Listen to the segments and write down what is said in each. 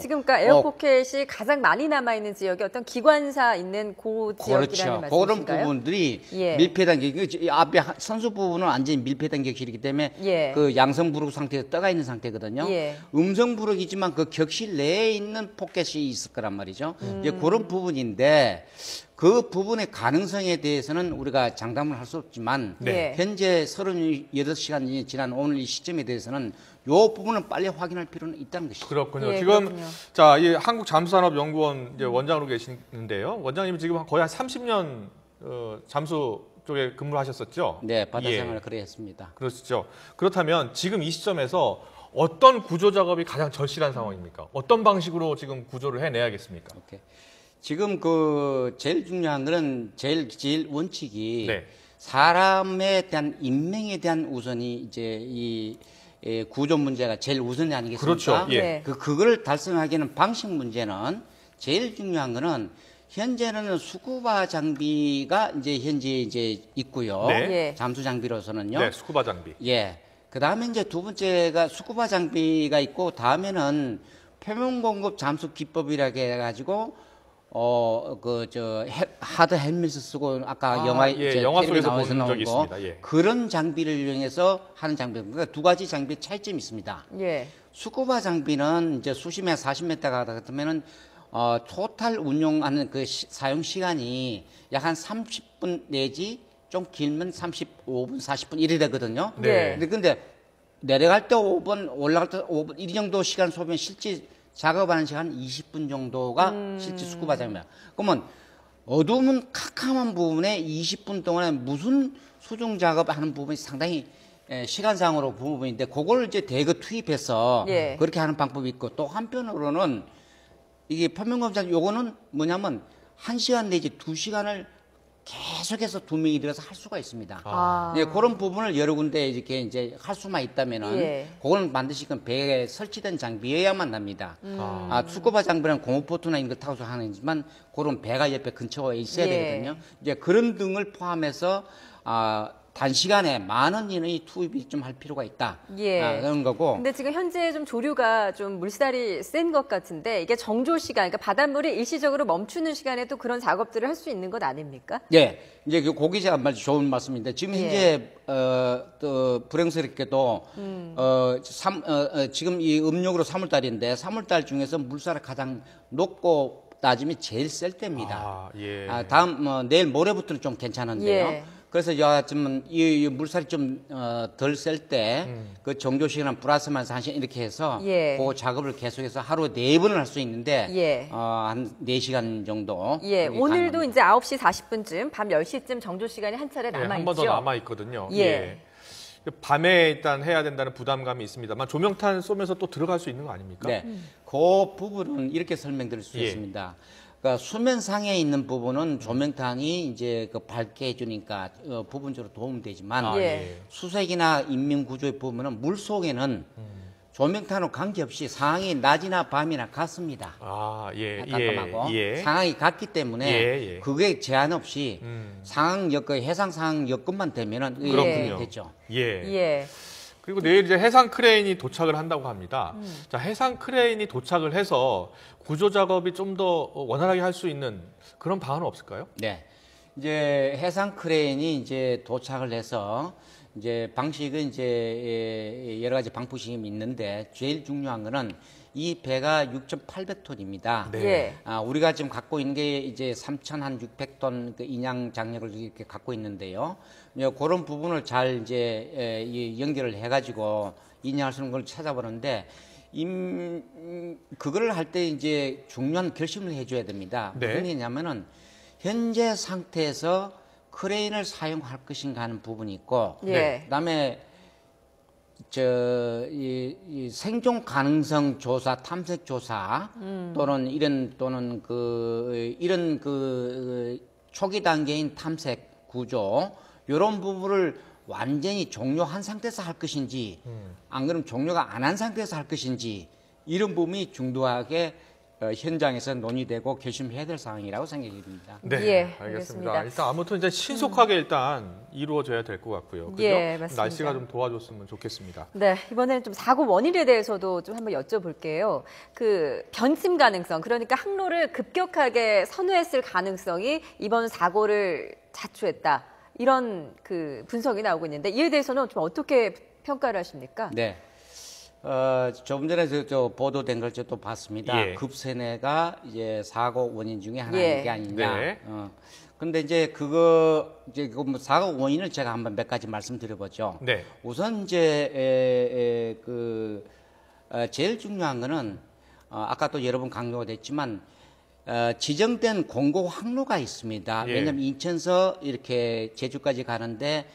지금 그러니까 에어포켓이 가장 많이 남아있는 지역이 어떤 기관사 있는 그 지역이라는 그렇죠. 말씀이신가요? 그런 부분들이 예. 밀폐단객, 앞에 선수 부분은 완전히 밀폐단객실이기 때문에 예. 그 양성부록 상태에서 떠가 있는 상태거든요. 예. 음성부록이지만 그 격실 내에 있는 포켓이 있을 거란 말이죠. 이제 그런 부분인데 그 부분의 가능성에 대해서는 우리가 장담을 할 수 없지만 네. 현재 38시간이 지난 오늘 이 시점에 대해서는 이 부분은 빨리 확인할 필요는 있다는 것이죠. 그렇군요. 예, 지금 그렇군요. 자, 이 한국잠수산업연구원 이제 원장으로 계시는데요. 원장님 지금 거의 한 30년 잠수 쪽에 근무를 하셨었죠? 네, 바다 예. 생활을 그래 했습니다. 그렇죠. 그렇다면 지금 이 시점에서 어떤 구조 작업이 가장 절실한 상황입니까? 어떤 방식으로 지금 구조를 해내야겠습니까? 오케이. 지금 그 제일 중요한 거는 제일 원칙이 네. 사람에 대한 인명에 대한 우선이 이제 이 구조 문제가 제일 우선이 아니겠습니까? 그렇죠. 예. 네. 그걸 달성하기에는 방식 문제는 제일 중요한 거는 현재는 스쿠바 장비가 이제 현재 이제 있고요. 네. 예. 잠수 장비로서는요. 네, 스쿠바 장비. 예. 그 다음에 이제 두 번째가 스쿠바 장비가 있고, 다음에는 표면 공급 잠수 기법이라고 해가지고, 하드 헬멧을 쓰고, 아까 영화, 예, 영화 텔레비 속에서 나와서 본 적이 나온 거, 있습니다. 예. 그런 장비를 이용해서 하는 장비. 그러니까 두 가지 장비의 차이점이 있습니다. 예. 스쿠바 장비는 이제 수십 m 40m 가다 같으면은 토탈 운용하는 그 사용 시간이 약 한 30분 내지 좀 길면 35분, 40분 이래 되거든요. 네. 근데 내려갈 때 5분, 올라갈 때 5분 이 정도 시간 소비면 실제 작업하는 시간 20분 정도가 실제 스쿠바 장비야. 그러면 어두운 캄캄한 부분에 20분 동안에 무슨 수중 작업하는 부분이 상당히 시간상으로 부분인데 그걸 이제 대거 투입해서 예. 그렇게 하는 방법이 있고, 또 한편으로는 이게 표면검사 요거는 뭐냐면 1시간 내지 2시간을 계속해서 두 명이 들어서 할 수가 있습니다. 아. 예, 그런 부분을 여러 군데 이렇게 이제 할 수만 있다면은 예. 그거는 반드시 그 배에 설치된 장비여야만 납니다. 스쿠바 장비는 고무보트나 이런 거 타고서 하는지만 그런 배가 옆에 근처에 있어야 예. 되거든요. 이제 그런 등을 포함해서 단시간에 많은 인원이 투입이 좀 할 필요가 있다. 예. 그런 거고. 근데 지금 현재 좀 조류가 좀 물살이 센 것 같은데 이게 정조 시간, 그러니까 바닷물이 일시적으로 멈추는 시간에도 그런 작업들을 할 수 있는 것 아닙니까? 예, 이제 그 고기자 말 좋은 말씀인데 지금 현재 또 불행스럽게도 지금 이 음력으로 3월달인데 3월달 중에서 물살이 가장 높고 낮음이 제일 셀 때입니다. 예. 내일 모레부터는 좀 괜찮은데요. 예. 그래서 지금 이 물살이 좀 덜 셀 때 그 정조 시간 플러스만 1시간 이렇게 해서 예. 그 작업을 계속해서 하루에 4번을 할 수 있는데 예. 한 4시간 정도. 예, 여기 오늘도 가능합니다. 이제 9시 40분쯤 밤 10시쯤 정조 시간이 한 차례 남아 한 있죠. 번 더 남아 있거든요. 예. 밤에 일단 해야 된다는 부담감이 있습니다만 조명탄 쏘면서 또 들어갈 수 있는 거 아닙니까? 네, 그 부분은 이렇게 설명드릴 수 예. 있습니다. 그러니까 수면상에 있는 부분은 조명탄이 이제 그 밝게 해주니까 부분적으로 도움되지만 예. 수색이나 인명구조의 부분은 물 속에는 조명탄으로 관계없이 상황이 낮이나 밤이나 같습니다. 예. 깜깜하고 예. 상황이 같기 때문에 예. 그게 제한 없이 상황 여건, 해상 상황 여건만 되면은 그렇군요. 됐죠. 예. 그리고 내일 이제 해상 크레인이 도착을 한다고 합니다. 자, 해상 크레인이 도착을 해서 구조 작업이 좀 더 원활하게 할 수 있는 그런 방안은 없을까요? 네. 이제 해상 크레인이 이제 도착을 해서 이제 방식은 이제 여러 가지 방법이 있는데 제일 중요한 거는 이 배가 6,800톤입니다. 네. 예. 우리가 지금 갖고 있는 게 이제 3,600톤 그 인양 장력을 이렇게 갖고 있는데요. 그런 부분을 잘 이제 연결을 해가지고 인양할 수 있는 걸 찾아보는데 그걸 할 때 이제 중요한 결심을 해줘야 됩니다. 네. 무슨 얘기냐면은 현재 상태에서 크레인을 사용할 것인가 하는 부분이 있고, 예. 그다음에 이 생존 가능성 조사, 탐색 조사 또는 이런 초기 단계인 탐색 구조 이런 부분을 완전히 종료한 상태에서 할 것인지, 안 그러면 종료가 안 한 상태에서 할 것인지 이런 부분이 중도하게 현장에서 논의되고 결심해야 될 사항이라고 생각이 듭니다. 네, 예, 알겠습니다. 알겠습니다. 일단 아무튼 이제 신속하게 일단 이루어져야 될 것 같고요. 그죠? 예, 맞습니다. 날씨가 좀 도와줬으면 좋겠습니다. 네, 이번에는 좀 사고 원인에 대해서도 좀 한번 여쭤볼게요. 그 변심 가능성, 그러니까 항로를 급격하게 선회했을 가능성이 이번 사고를 자초했다. 이런 그 분석이 나오고 있는데 이에 대해서는 좀 어떻게 평가를 하십니까? 네. 조금 전에 저 보도된 걸 또 봤습니다. 예. 급선회가 이제 사고 원인 중에 하나인 예. 게 아니냐. 네. 근데 이제 뭐 사고 원인을 제가 한번 몇 가지 말씀드려보죠. 네. 우선 이제 제일 중요한 거는 아까 또 여러 번 강조가 됐지만 지정된 공고 항로가 있습니다. 예. 왜냐하면 인천서 이렇게 제주까지 가는데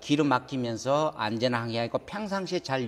길을 막히면서 안전항해가 있고 평상시에 잘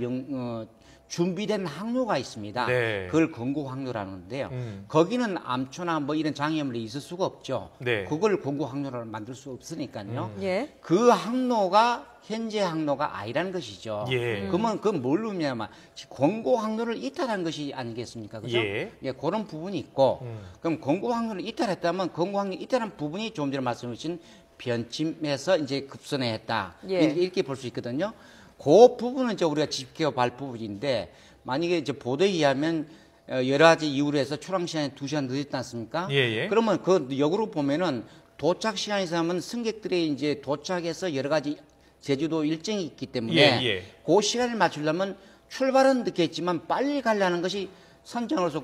준비된 항로가 있습니다. 네. 그걸 공고 항로라는데요. 거기는 암초나 뭐 이런 장애물이 있을 수가 없죠. 네. 그걸 공고 항로로 만들 수 없으니까요. 예. 그 항로가 현재 항로가 아니라는 것이죠. 예. 그러면 그건 뭘 의미냐면 공고 항로를 이탈한 것이 아니겠습니까? 그죠? 예. 그런 부분이 있고 그럼 공고 항로를 이탈했다면 공고 항로 이탈한 부분이 조금 전에 말씀해 주신 변침해서 이제 급선회했다. 예. 이렇게 볼 수 있거든요. 그 부분은 이제 우리가 지켜볼 부분인데 만약에 이제 보도에 의하면 여러 가지 이유로 해서 출항 시간이 2시간 늦었지 않습니까? 예. 그러면 그 역으로 보면은 도착 시간에서 하면 승객들이 이제 도착해서 여러 가지 제주도 일정이 있기 때문에 예. 그 시간을 맞추려면 출발은 늦게 했지만 빨리 가려는 것이 선장으로서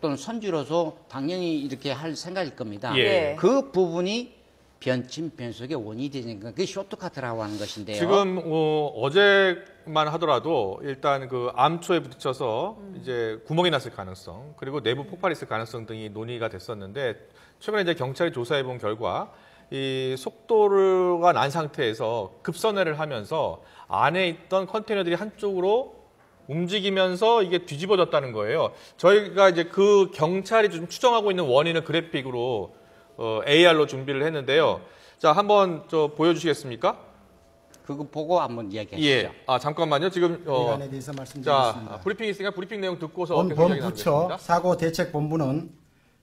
또는 선주로서 당연히 이렇게 할 생각일 겁니다. 예. 그 부분이 변침 변속의 원인이 되니까 그게 쇼트카트라고 하는 것인데요. 지금 어제만 하더라도 일단 그 암초에 부딪혀서 이제 구멍이 났을 가능성 그리고 내부 폭발이 있을 가능성 등이 논의가 됐었는데 최근에 이제 경찰이 조사해 본 결과 이 속도가 난 상태에서 급선회를 하면서 안에 있던 컨테이너들이 한쪽으로 움직이면서 이게 뒤집어졌다는 거예요. 저희가 이제 그 경찰이 좀 추정하고 있는 원인을 그래픽으로 AR로 준비를 했는데요. 자, 한번 보여주시겠습니까? 그거 보고 한번 이야기하시죠. 예. 잠깐만요. 지금 기간에 대해서 말씀드리겠습니다. 브리핑이 있으니까 브리핑 내용 듣고서 본 계속 이야기 본부처 나누겠습니다. 사고대책본부는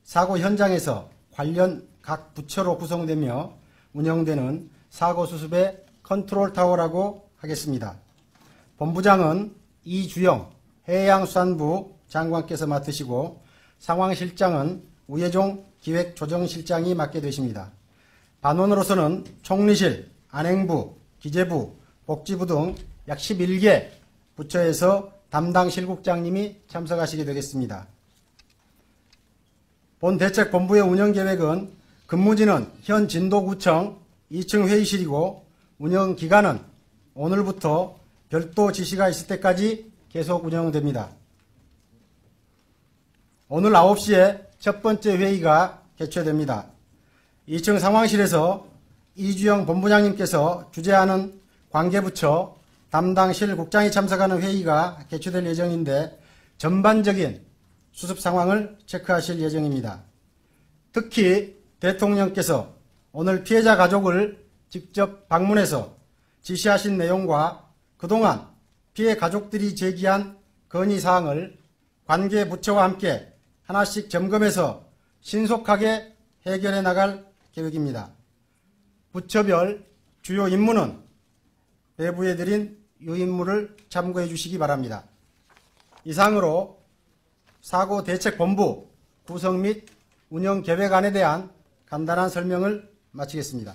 사고 현장에서 관련 각 부처로 구성되며 운영되는 사고 수습의 컨트롤 타워라고 하겠습니다. 본부장은 이주영 해양수산부 장관께서 맡으시고 상황실장은 우예종 기획조정실장이 맡게 되십니다. 반원으로서는 총리실, 안행부, 기재부, 복지부 등 약 11개 부처에서 담당 실국장님이 참석하시게 되겠습니다. 본 대책본부의 운영계획은 근무지는 현 진도구청 2층 회의실이고 운영기간은 오늘부터 별도 지시가 있을 때까지 계속 운영됩니다. 오늘 9시에 첫 번째 회의가 개최됩니다. 2층 상황실에서 이주영 본부장님께서 주재하는 관계부처 담당실 국장이 참석하는 회의가 개최될 예정인데 전반적인 수습 상황을 체크하실 예정입니다. 특히 대통령께서 오늘 피해자 가족을 직접 방문해서 지시하신 내용과 그동안 피해 가족들이 제기한 건의사항을 관계 부처와 함께 하나씩 점검해서 신속하게 해결해 나갈 계획입니다. 부처별 주요 임무는 배부해드린 유임무를 참고해 주시기 바랍니다. 이상으로 사고대책본부 구성 및 운영 계획안에 대한 간단한 설명을 마치겠습니다.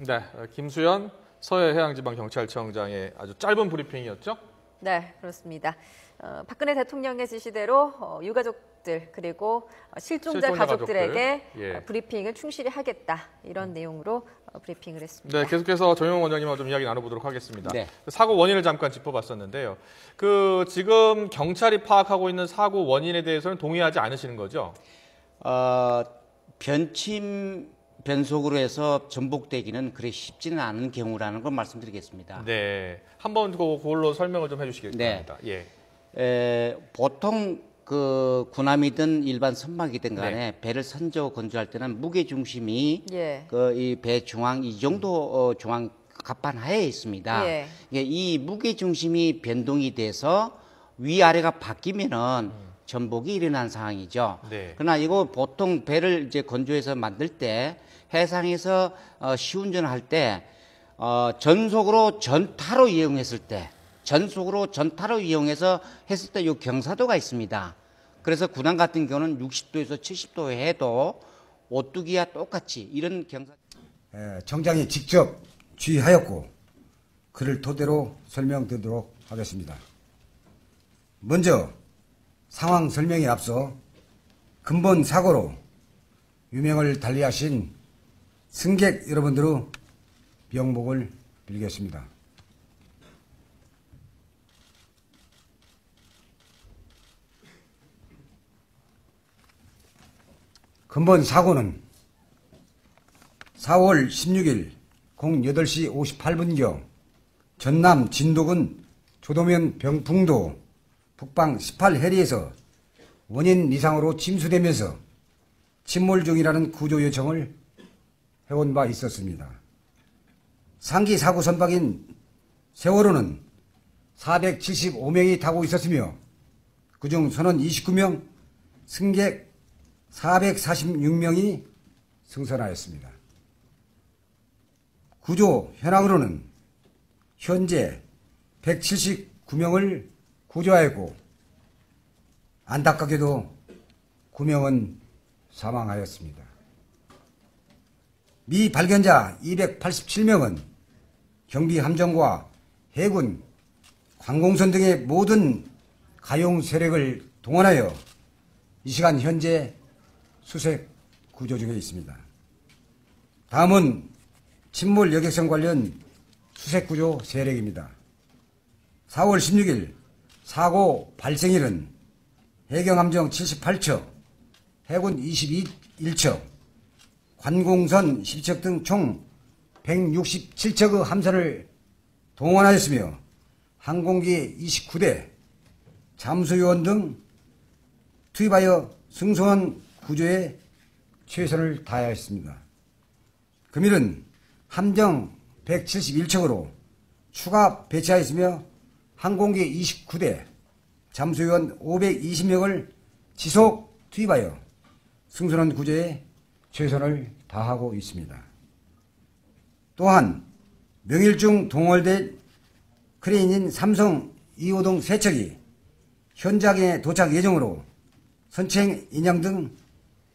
네, 김수현 서해해양지방경찰청장의 아주 짧은 브리핑이었죠? 네, 그렇습니다. 박근혜 대통령의 지시대로 유가족들 그리고 실종자 가족들에게 예. 브리핑을 충실히 하겠다 이런 내용으로 브리핑을 했습니다. 네, 계속해서 정용 원장님과 좀 이야기 나눠보도록 하겠습니다. 네. 사고 원인을 잠깐 짚어봤었는데요. 지금 경찰이 파악하고 있는 사고 원인에 대해서는 동의하지 않으시는 거죠? 변침 변속으로 해서 전복되기는 그리 쉽지는 않은 경우라는 걸 말씀드리겠습니다. 네, 한번 그걸로 설명을 좀 해주시기 네. 바랍니다. 예. 보통 그 군함이든 일반 선박이든 간에 네. 배를 선저 건조할 때는 무게 중심이 예. 이 배 중앙 이 정도 중앙 갑판하에 있습니다. 예. 이 무게 중심이 변동이 돼서 위아래가 바뀌면은 전복이 일어난 상황이죠. 네. 그러나 이거 보통 배를 이제 건조해서 만들 때 해상에서 시운전을 할 때 전속으로 전타로 이용했을 때 했을 때 요 경사도가 있습니다. 그래서 군항 같은 경우는 60도에서 70도에 해도 오뚜기와 똑같이 이런 경사. 청장이 직접 주의하였고 그를 토대로 설명드리도록 하겠습니다. 먼저 상황 설명에 앞서 근본 사고로 유명을 달리하신 승객 여러분들의 명복을 빌겠습니다. 근본 사고는 4월 16일 08시 58분경 전남 진도군 조도면 병풍도 북방 18해리에서 원인 이상으로 침수되면서 침몰 중이라는 구조 요청을 해온 바 있었습니다. 상기 사고 선박인 세월호는 475명이 타고 있었으며 그중 선원 29명, 승객 446명이 승선하였습니다. 구조 현황으로는 현재 179명을 구조하였고 안타깝게도 9명은 사망하였습니다. 미 발견자 287명은 경비함정과 해군, 관공선 등의 모든 가용 세력을 동원하여 이 시간 현재 수색 구조 중에 있습니다. 다음은 침몰 여객선 관련 수색 구조 세력입니다. 4월 16일 사고 발생일은 해경함정 78척, 해군 21척, 관공선 10척 등 총 167척의 함선을 동원하였으며 항공기 29대, 잠수요원 등 투입하여 승선원 구조에 최선을 다하였습니다. 금일은 함정 171척으로 추가 배치하였으며 항공기 29대, 잠수요원 520명을 지속 투입하여 승선원 구조에 최선을 다하고 있습니다. 또한 명일중 동월될 크레인인 삼성 2호 등 3척이 현장에 도착 예정으로 선체 인양 등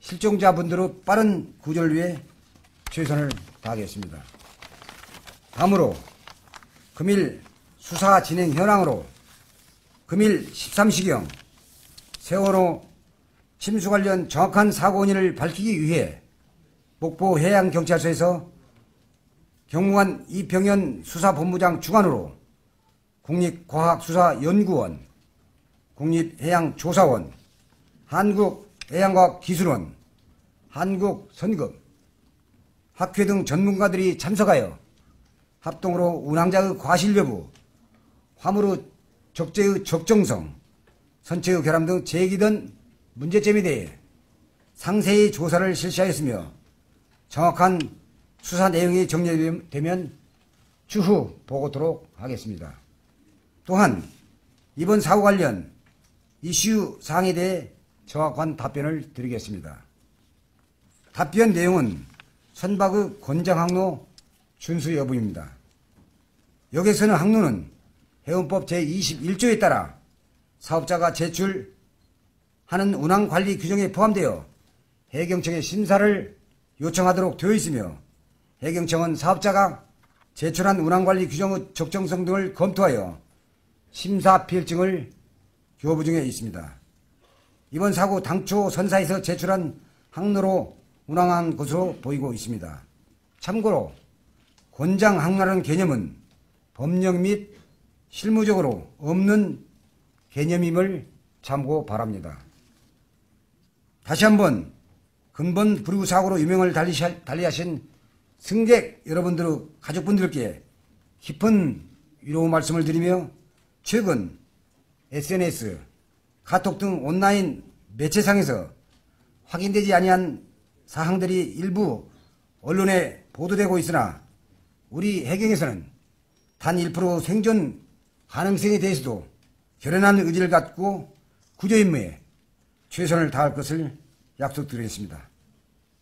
실종자분들의 빠른 구조를 위해 최선을 다하겠습니다. 다음으로 금일 수사 진행 현황으로 금일 13시경 세월호 침수 관련 정확한 사고 원인을 밝히기 위해 목포해양경찰서에서 경무관 이병현 수사본부장 주관으로 국립과학수사연구원, 국립해양조사원, 한국해양과학기술원, 한국선급, 학회 등 전문가들이 참석하여 합동으로 운항자의 과실 여부, 화물의 적재의 적정성, 선체의 결함 등 제기된 문제점에 대해 상세히 조사를 실시하였으며 정확한 수사 내용이 정리되면 추후 보고토록 하겠습니다. 또한 이번 사고 관련 이슈 사항에 대해 정확한 답변을 드리겠습니다. 답변 내용은 선박의 권장 항로 준수 여부입니다. 여객선의 항로는 해운법 제21조에 따라 사업자가 제출하는 운항관리 규정에 포함되어 해경청에 심사를 요청하도록 되어 있으며 해경청은 사업자가 제출한 운항관리 규정의 적정성 등을 검토하여 심사 필증을 교부 중에 있습니다. 이번 사고 당초 선사에서 제출한 항로로 운항한 것으로 보이고 있습니다. 참고로 권장 항로라는 개념은 법령 및 실무적으로 없는 개념임을 참고 바랍니다. 다시 한번 근본 불구 사고로 유명을 달리하신 승객 여러분들의 가족분들께 깊은 위로 말씀을 드리며 최근 SNS, 카톡 등 온라인 매체상에서 확인되지 아니한 사항들이 일부 언론에 보도되고 있으나 우리 해경에서는 단 1% 생존 가능성에 대해서도 결연한 의지를 갖고 구조 임무에 최선을 다할 것을 약속드리겠습니다.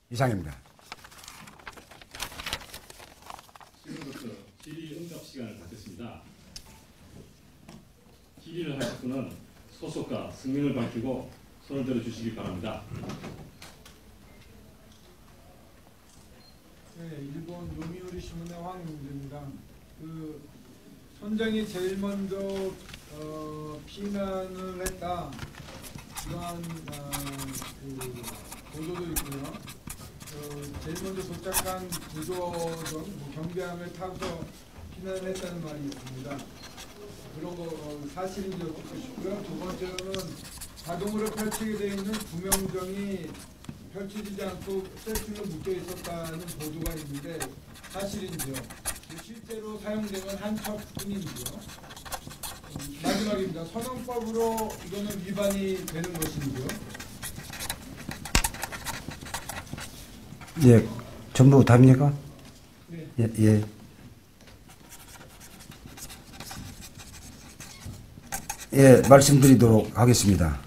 이상입니다. 지금부터 질의 응답 시간을 갖겠습니다. 질의를 하실 분은 소속과 성명을 밝히고 손을 들어주시기 바랍니다. 네, 일본 요미우리 신문의 황용재입니다. 선장이 제일 먼저 피난을 했다. 이러한 보도도 있고요. 제일 먼저 도착한 구조선 경비함을 타고서 피난을 했다는 말이 있습니다. 그런 거 사실인지 여쭙고 싶고요. 두 번째로는 자동으로 펼치게 되어 있는 구명정이 펼쳐지지 않고 셀프로 묶여 있었다는 보도가 있는데 사실인지요? 실제로 사용된 한 척뿐인지요? 마지막입니다. 선언법으로 이거는 위반이 되는 것인지요? 예, 전부 답입니까? 네. 예. 예, 말씀드리도록 하겠습니다.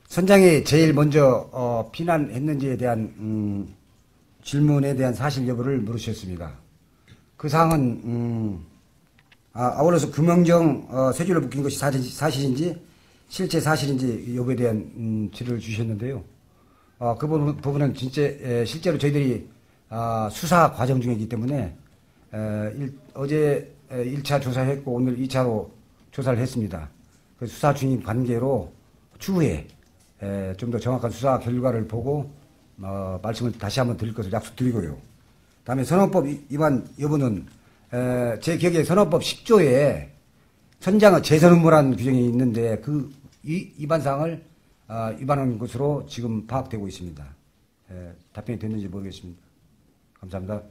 선장이 제일 먼저 피난했는지에 대한 질문에 대한 사실 여부를 물으셨습니다. 그 사항은 아울러서 금영정 쇠줄을 묶인 것이 사실인지 실제 사실인지 여부에 대한 질의를 주셨는데요. 그 부분은 진짜 실제로 저희들이 수사 과정 중이기 때문에 어제 1차 조사했고 오늘 2차로 조사를 했습니다. 그 수사 중인 관계로 추후에 좀 더 정확한 수사 결과를 보고 말씀을 다시 한번 드릴 것을 약속드리고요. 다음에 선언법 위반 여부는 제 기억에 선언법 10조에 선장의 재선 의무라는 규정이 있는데 그 위반 사항을 위반한 것으로 지금 파악되고 있습니다. 답변이 됐는지 모르겠습니다. 감사합니다.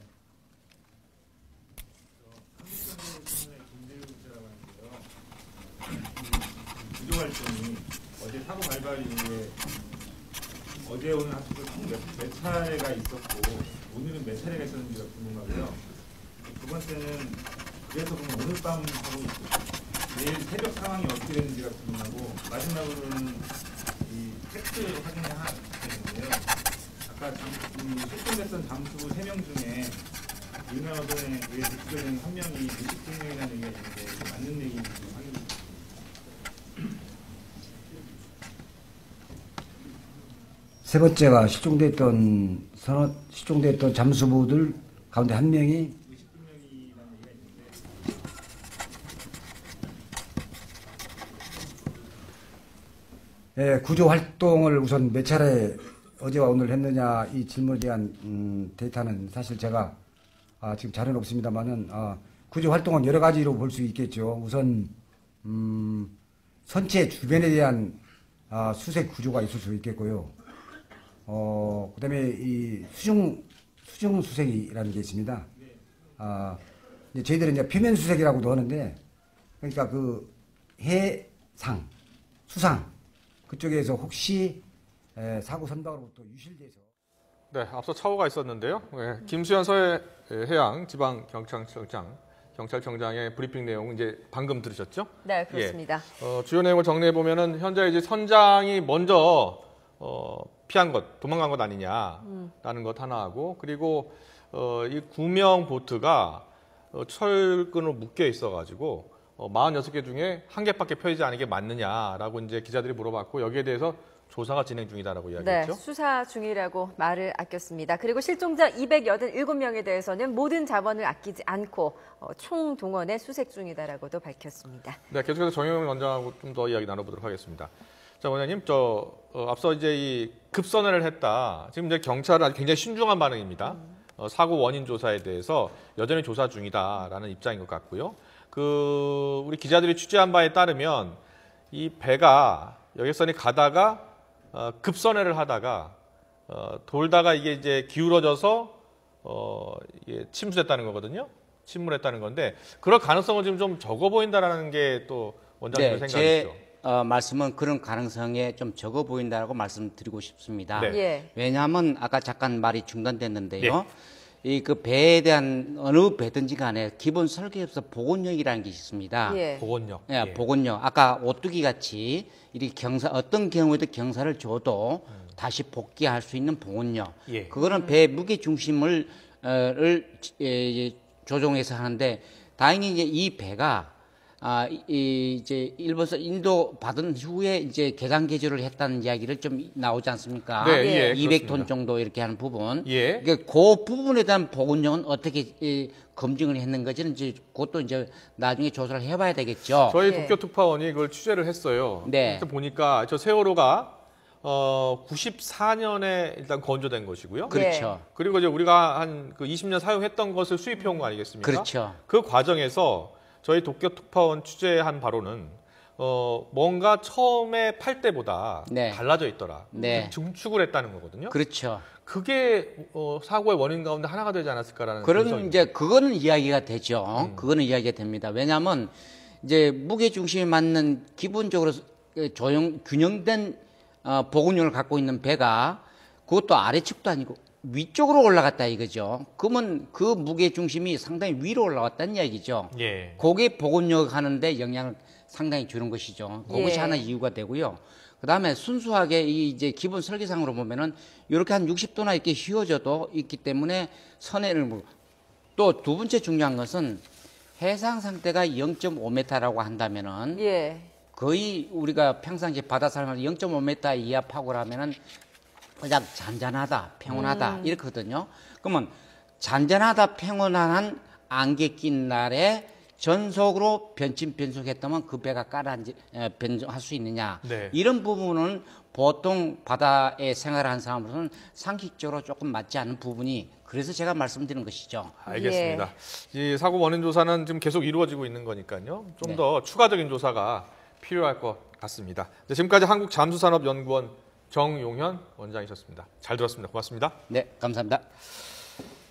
구조 활동이 어제 사고 발발 이후에 어제 오늘 합쳐서 몇 차례가 있었고 오늘은 몇 차례가 있었는지가 궁금하고요. 두 번째는 그래서 그럼 오늘 밤 하고 내일 새벽 상황이 어떻게 되는지가 궁금하고 마지막으로는 이 팩트 확인을 하겠는데요. 아까 실종됐던 잠수 3명 중에 유명 언론에 의해서 구조된 한 명이 무식증명이라는 얘기가 있는데 맞는 얘기인지 확인. 세 번째가 실종됐던 잠수부들 가운데 한 명이 구조 활동을 우선 몇 차례 어제와 오늘 했느냐 이 질문에 대한 데이터는 사실 제가 지금 자료는 없습니다만은 구조 활동은 여러 가지로 볼 수 있겠죠. 우선 선체 주변에 대한 수색 구조가 있을 수 있겠고요. 그다음에 이 수중 수색이라는 게 있습니다. 이제 저희들은 이제 표면 수색이라고도 하는데, 그러니까 그 해상, 수상 그쪽에서 혹시 사고 선박으로부터 유실돼서. 네, 앞서 착오가 있었는데요. 김수현 서해해양 지방경찰청장의 브리핑 내용 이제 방금 들으셨죠? 네, 그렇습니다. 주요 내용을 정리해 보면은 현재 이제 선장이 먼저 피한 것, 도망간 것 아니냐라는 것 하나 하고, 그리고 이 구명 보트가 철근으로 묶여 있어가지고 46개 중에 1개밖에 펴지지 않은 게 맞느냐라고 이제 기자들이 물어봤고, 여기에 대해서 조사가 진행 중이다라고 이야기했죠. 네, 수사 중이라고 말을 아꼈습니다. 그리고 실종자 287명에 대해서는 모든 자원을 아끼지 않고 총동원에 수색 중이다라고도 밝혔습니다. 네, 계속해서 정영훈 원장하고 좀 더 이야기 나눠보도록 하겠습니다. 자, 원장님, 앞서 이제 이 급선회를 했다. 지금 이제 경찰은 아주 굉장히 신중한 반응입니다. 사고 원인 조사에 대해서 여전히 조사 중이다라는 입장인 것 같고요. 우리 기자들이 취재한 바에 따르면 이 배가 여객선이 가다가 급선회를 하다가 돌다가 이게 이제 기울어져서 이게 침수됐다는 거거든요. 침몰했다는 건데 그럴 가능성은 지금 좀 적어 보인다라는 게 또 원장님의 생각이죠. 제 말씀은 그런 가능성에 좀 적어 보인다고 말씀드리고 싶습니다. 네. 예. 왜냐하면 아까 잠깐 말이 중단됐는데요. 이 그 배에 대한 어느 배든지 간에 기본 설계에서 복원력이라는 게 있습니다. 예. 보건력. 예, 복원력. 아까 오뚜기 같이 이렇게 어떤 경우에도 경사를 줘도 다시 복귀할 수 있는 복원력. 예. 그거는 배 무게 중심을 조종해서 하는데 다행히 이제 이 배가 이제 일본에서 인도 받은 후에 이제 개장 개조를 했다는 이야기를 좀 나오지 않습니까? 네, 예, 200톤 그렇습니다. 정도 이렇게 하는 부분. 예. 그 부분에 대한 복원력은 어떻게 검증을 했는 건지는 이제 그것도 이제 나중에 조사를 해봐야 되겠죠. 저희 예. 도쿄특파원이 그걸 취재를 했어요. 네. 그래서 보니까 저 세월호가 94년에 일단 건조된 것이고요. 그렇죠. 그리고 이제 우리가 한 그 20년 사용했던 것을 수입해 온 거 아니겠습니까? 그렇죠. 그 과정에서 저희 도쿄특파원 취재한 바로는 뭔가 처음에 팔 때보다 네. 달라져 있더라. 네. 증축을 했다는 거거든요. 그렇죠. 그게 사고의 원인 가운데 하나가 되지 않았을까라는 그런 분석입니다. 이제 그거는 이야기가 되죠. 그거는 이야기가 됩니다. 왜냐하면 이제 무게 중심에 맞는 기본적으로 균형된 복원력을 갖고 있는 배가 그것도 아래측도 아니고 위쪽으로 올라갔다 이거죠. 그러면 그 무게 중심이 상당히 위로 올라왔다는 이야기죠. 예. 그게 복원력 하는데 영향을 상당히 주는 것이죠. 그것이 예. 하나 이유가 되고요. 그 다음에 순수하게 이 이제 기본 설계상으로 보면은 이렇게 한 60도나 이렇게 휘어져도 있기 때문에 선회를 또 두 번째 중요한 것은 해상 상태가 0.5m라고 한다면은 예. 거의 우리가 평상시 바다 사람을 0.5m 이하 파고를 하면은 그냥 잔잔하다, 평온하다 이렇거든요. 그러면 잔잔하다, 평온한 안개 낀 날에 전속으로 변침변속했다면 그 배가 변종할 수 있느냐. 네. 이런 부분은 보통 바다에 생활하는 사람으로서는 상식적으로 조금 맞지 않는 부분이 그래서 제가 말씀드린 것이죠. 알겠습니다. 이 사고 원인 조사는 지금 계속 이루어지고 있는 거니까요. 좀 네. 더 추가적인 조사가 필요할 것 같습니다. 네, 지금까지 한국잠수산업연구원 정용현 원장이셨습니다. 잘 들었습니다. 고맙습니다. 네, 감사합니다.